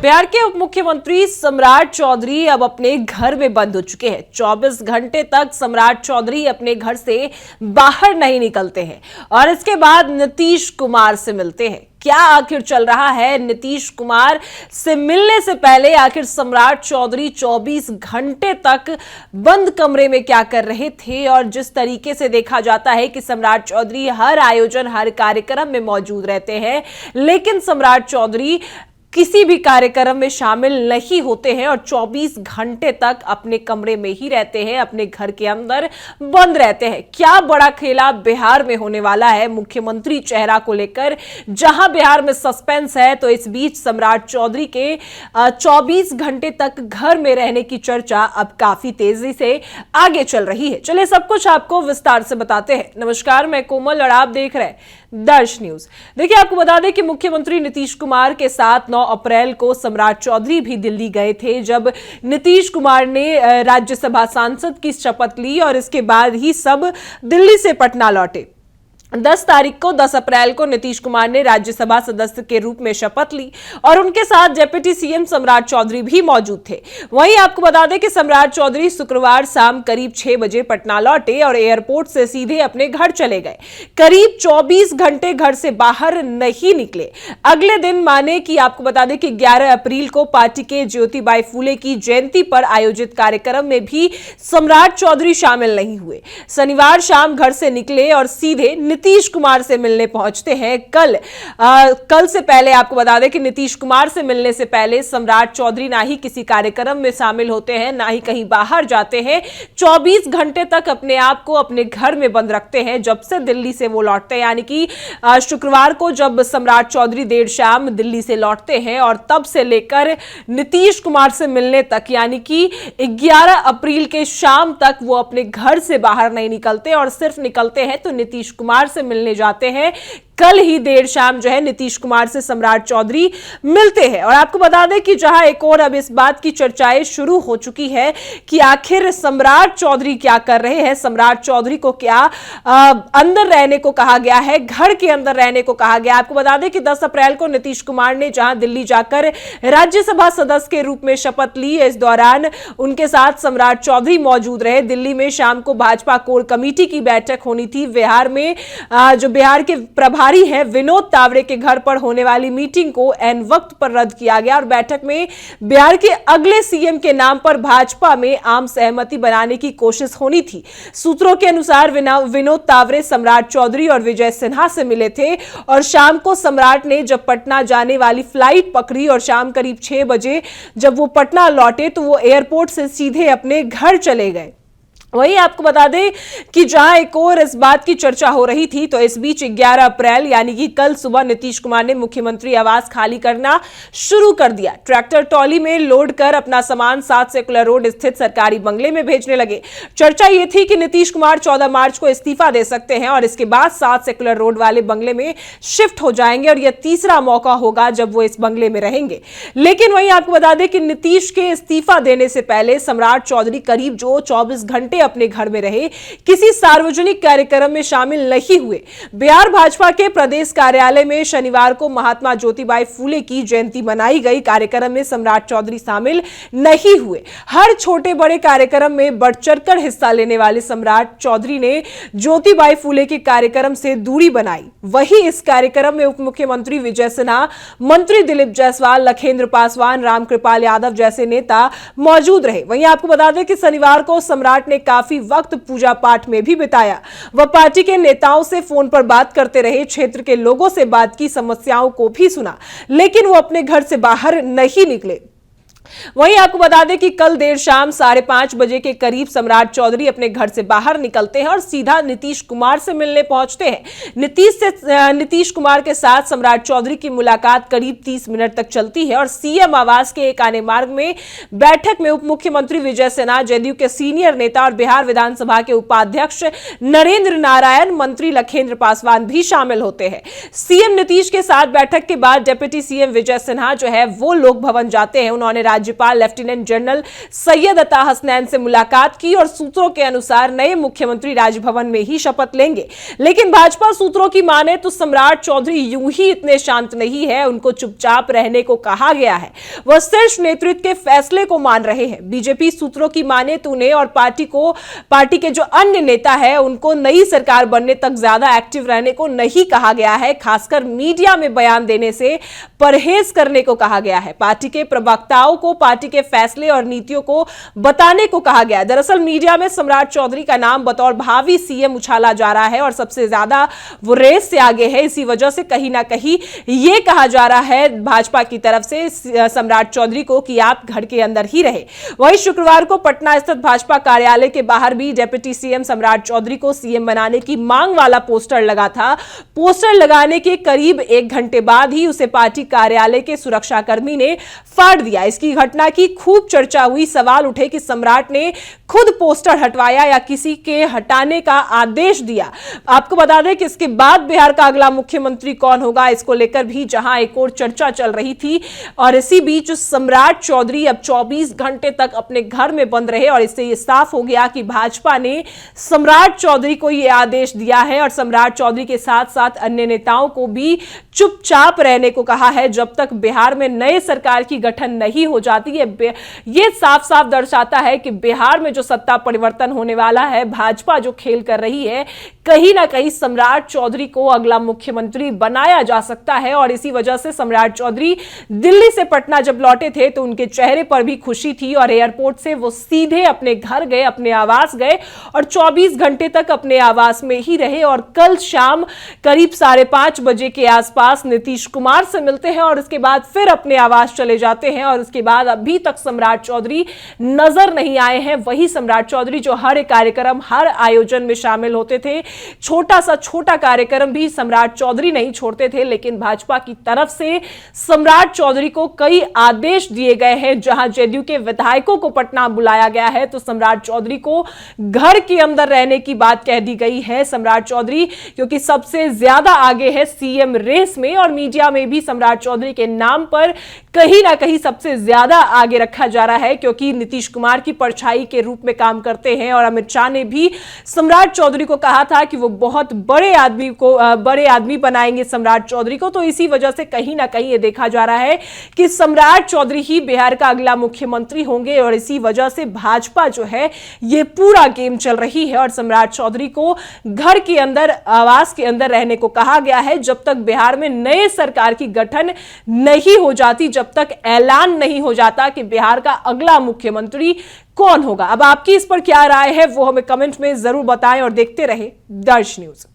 बिहार के उप मुख्यमंत्री सम्राट चौधरी अब अपने घर में बंद हो चुके हैं। 24 घंटे तक सम्राट चौधरी अपने घर से बाहर नहीं निकलते हैं और इसके बाद नीतीश कुमार से मिलते हैं। क्या आखिर चल रहा है? नीतीश कुमार से मिलने से पहले आखिर सम्राट चौधरी 24 घंटे तक बंद कमरे में क्या कर रहे थे? और जिस तरीके से देखा जाता है कि सम्राट चौधरी हर आयोजन, हर कार्यक्रम में मौजूद रहते हैं, लेकिन सम्राट चौधरी किसी भी कार्यक्रम में शामिल नहीं होते हैं और 24 घंटे तक अपने कमरे में ही रहते हैं, अपने घर के अंदर बंद रहते हैं। क्या बड़ा खेला बिहार में होने वाला है मुख्यमंत्री चेहरा को लेकर, जहां बिहार में सस्पेंस है, तो इस बीच सम्राट चौधरी के 24 घंटे तक घर में रहने की चर्चा अब काफी तेजी से आगे चल रही है। चलिए सब कुछ आपको विस्तार से बताते हैं। नमस्कार, मैं कोमल और आप देख रहे हैं दर्श न्यूज। देखिए, आपको बता दें कि मुख्यमंत्री नीतीश कुमार के साथ 9 अप्रैल को सम्राट चौधरी भी दिल्ली गए थे, जब नीतीश कुमार ने राज्यसभा सांसद की शपथ ली और इसके बाद ही सब दिल्ली से पटना लौटे। 10 अप्रैल को नीतीश कुमार ने राज्यसभा सदस्य के रूप में शपथ ली और उनके साथ डिप्टी सीएम सम्राट चौधरी भी मौजूद थे। वहीं आपको बता दें कि सम्राट चौधरी शुक्रवार शाम करीब 6 बजे पटना लौटे और एयरपोर्ट से सीधे अपने घर चले गए। करीब 24 घंटे घर से बाहर नहीं निकले। अगले दिन माने कि आपको बता दें कि 11 अप्रैल को पार्टी के ज्योतिबाई फूले की जयंती पर आयोजित कार्यक्रम में भी सम्राट चौधरी शामिल नहीं हुए। शनिवार शाम घर से निकले और सीधे नीतीश कुमार से मिलने पहुंचते हैं। कल से पहले आपको बता दें कि नीतीश कुमार से मिलने से पहले सम्राट चौधरी ना ही किसी कार्यक्रम में शामिल होते हैं, ना ही कहीं बाहर जाते हैं। 24 घंटे तक अपने आप को अपने घर में बंद रखते हैं जब से दिल्ली से वो लौटते हैं। यानी कि शुक्रवार को जब सम्राट चौधरी देर शाम दिल्ली से लौटते हैं और तब से लेकर नीतीश कुमार से मिलने तक, यानी कि 11 अप्रैल के शाम तक वो अपने घर से बाहर नहीं निकलते और सिर्फ निकलते हैं तो नीतीश कुमार से मिलने जाते हैं। कल ही देर शाम जो है नीतीश कुमार से सम्राट चौधरी मिलते हैं। और आपको बता दें कि जहां एक और अब इस बात की चर्चाएं शुरू हो चुकी है कि आखिर सम्राट चौधरी क्या कर रहे हैं। सम्राट चौधरी को क्या अंदर रहने को कहा गया है, घर के अंदर रहने को कहा गया। आपको बता दें कि 10 अप्रैल को नीतीश कुमार ने जहां दिल्ली जाकर राज्यसभा सदस्य के रूप में शपथ ली, इस दौरान उनके साथ सम्राट चौधरी मौजूद रहे। दिल्ली में शाम को भाजपा कोर कमेटी की बैठक होनी थी। बिहार में जो बिहार के प्रभारी है विनोद तावड़े के घर पर होने वाली मीटिंग को एन वक्त पर रद्द किया गया और बैठक में बिहार के अगले सीएम के नाम पर भाजपा में आम सहमति बनाने की कोशिश होनी थी। सूत्रों के अनुसार विनोद तावड़े सम्राट चौधरी और विजय सिन्हा से मिले थे और शाम को सम्राट ने जब पटना जाने वाली फ्लाइट पकड़ी और शाम करीब 6 बजे जब वो पटना लौटे तो वो एयरपोर्ट से सीधे अपने घर चले गए। वहीं आपको बता दें कि जहां एक और इस बात की चर्चा हो रही थी, तो इस बीच 11 अप्रैल यानी कि कल सुबह नीतीश कुमार ने मुख्यमंत्री आवास खाली करना शुरू कर दिया। ट्रैक्टर ट्रॉली में लोड कर अपना सामान 7 सेकुलर रोड स्थित सरकारी बंगले में भेजने लगे। चर्चा यह थी कि नीतीश कुमार 14 मार्च को इस्तीफा दे सकते हैं और इसके बाद 7 सेकुलर रोड वाले बंगले में शिफ्ट हो जाएंगे और यह तीसरा मौका होगा जब वो इस बंगले में रहेंगे। लेकिन वहीं आपको बता दें कि नीतीश के इस्तीफा देने से पहले सम्राट चौधरी करीब 24 घंटे अपने घर में रहे, किसी सार्वजनिक कार्यक्रम में शामिल नहीं हुए। बिहार भाजपा के प्रदेश कार्यालय में शनिवार को महात्मा ज्योतिबाई फूले की जयंती मनाई गई। कार्यक्रम में सम्राट चौधरी शामिल नहीं हुए। हर छोटे बड़े कार्यक्रम में बढ़ चढ़कर हिस्सा लेने वाले सम्राट चौधरी ने ज्योतिबाई फूले के कार्यक्रम से दूरी बनाई। वहीं इस कार्यक्रम में उप मुख्यमंत्री विजय सिन्हा, मंत्री दिलीप जायसवाल, लखेंद्र पासवान, रामकृपाल यादव जैसे नेता मौजूद रहे। वहीं आपको बता दें कि शनिवार को सम्राट ने काफी वक्त पूजा पाठ में भी बिताया। वह पार्टी के नेताओं से फोन पर बात करते रहे, क्षेत्र के लोगों से बात की, समस्याओं को भी सुना, लेकिन वो अपने घर से बाहर नहीं निकले। वहीं आपको बता दें कि कल देर शाम 5:30 बजे के करीब सम्राट चौधरी अपने घर से बाहर निकलते हैं और सीधा नीतीश कुमार से मिलने पहुंचते हैं। नीतीश कुमार के साथ सम्राट चौधरी की मुलाकात करीब 30 मिनट तक चलती है और सीएम आवास के एक आने मार्ग में बैठक में उप मुख्यमंत्री विजय सिन्हा, जदयू के सीनियर नेता और बिहार विधानसभा के उपाध्यक्ष नरेंद्र नारायण, मंत्री लखेंद्र पासवान भी शामिल होते हैं। सीएम नीतीश के साथ बैठक के बाद डिप्टी सीएम विजय सिन्हा जो है वो लोक भवन जाते हैं। उन्होंने राज्यपाल लेफ्टिनेंट जनरल सैयद अता हसनैन से मुलाकात की और सूत्रों के अनुसार नए मुख्यमंत्री राजभवन में ही शपथ लेंगे। लेकिन भाजपा सूत्रों की माने तो सम्राट चौधरी यूं ही इतने शांत नहीं है, उनको चुपचाप रहने को कहा गया है। वह सिर्फ नेतृत्व के फैसले को मान रहे हैं। बीजेपी सूत्रों की माने तो उन्हें और पार्टी के जो अन्य नेता है उनको नई सरकार बनने तक ज्यादा एक्टिव रहने को नहीं कहा गया है। खासकर मीडिया में बयान देने से परहेज करने को कहा गया है। पार्टी के प्रवक्ताओं को पार्टी के फैसले और नीतियों को बताने को कहा गया है। दरअसल मीडिया में सम्राट चौधरी का नाम बतौर भावी सीएम उछाला जा रहा है और सबसे ज्यादा वो रेस से आगे है। इसी वजह से कहीं ना कहीं यह कहा जा रहा है भाजपा की तरफ से सम्राट चौधरी को कि आप घर के अंदर ही रहे। वहीं शुक्रवार को पटना स्थित भाजपा कार्यालय के बाहर भी डिप्टी सीएम सम्राट चौधरी को सीएम बनाने की मांग वाला पोस्टर लगा था। पोस्टर लगाने के करीब 1 घंटे बाद ही उसे पार्टी कार्यालय के सुरक्षाकर्मी ने फाड़ दिया। इसकी घटना की खूब चर्चा हुई। सवाल उठे कि सम्राट ने खुद पोस्टर हटवाया या किसी के हटाने का आदेश दिया। आपको बता दें कि इसके बाद बिहार का अगला मुख्यमंत्री कौन होगा, इसको लेकर भी जहां एक और चर्चा चल रही थी और इसी बीच सम्राट चौधरी अब 24 घंटे तक अपने घर में बंद रहे और इससे यह साफ हो गया कि भाजपा ने सम्राट चौधरी को यह आदेश दिया है और सम्राट चौधरी के साथ साथ अन्य नेताओं को भी चुपचाप रहने को कहा है जब तक बिहार में नए सरकार की गठन नहीं हो जाती है। यह साफ साफ दर्शाता है कि बिहार में जो सत्ता परिवर्तन होने वाला है, भाजपा जो खेल कर रही है, कहीं ना कहीं सम्राट चौधरी को अगला मुख्यमंत्री बनाया जा सकता है। और इसी वजह से सम्राट चौधरी दिल्ली से पटना जब लौटे थे तो उनके चेहरे पर भी खुशी थी और एयरपोर्ट से वो सीधे अपने घर गए, अपने आवास गए और 24 घंटे तक अपने आवास में ही रहे और कल शाम करीब 5:30 बजे के आसपास नीतीश कुमार से मिलते हैं और उसके बाद फिर अपने आवास चले जाते हैं और उसके बाद अभी तक सम्राट चौधरी नजर नहीं आए हैं। वही सम्राट चौधरी जो हर एक कार्यक्रम, हर आयोजन में शामिल होते थे, छोटा कार्यक्रम भी सम्राट चौधरी नहीं छोड़ते थे। लेकिन भाजपा की तरफ से सम्राट चौधरी को कई आदेश दिए गए हैं। जहां जेडीयू के विधायकों को पटना बुलाया गया है तो सम्राट चौधरी को घर के अंदर रहने की बात कह दी गई है। सम्राट चौधरी क्योंकि सबसे ज्यादा आगे है सीएम रेस में और मीडिया में भी सम्राट चौधरी के नाम पर कहीं ना कहीं सबसे ज्यादा आगे रखा जा रहा है क्योंकि नीतीश कुमार की परछाई के रूप में काम करते हैं और अमित शाह ने भी सम्राट चौधरी को कहा था कि वो बहुत बड़े आदमी बनाएंगे सम्राट चौधरी को। तो इसी वजह से कहीं ना कहीं ये देखा जा रहा है कि सम्राट चौधरी ही बिहार का अगला मुख्यमंत्री होंगे और इसी वजह से भाजपा जो है ये पूरा गेम चल रही है और सम्राट चौधरी को घर के अंदर, आवास के अंदर रहने को कहा गया है जब तक बिहार में नए सरकार की गठन नहीं हो जाती, जब तक ऐलान नहीं हो जाता कि बिहार का अगला मुख्यमंत्री कौन होगा। अब आपकी इस पर क्या राय है वो हमें कमेंट में जरूर बताएं और देखते रहे दर्श न्यूज।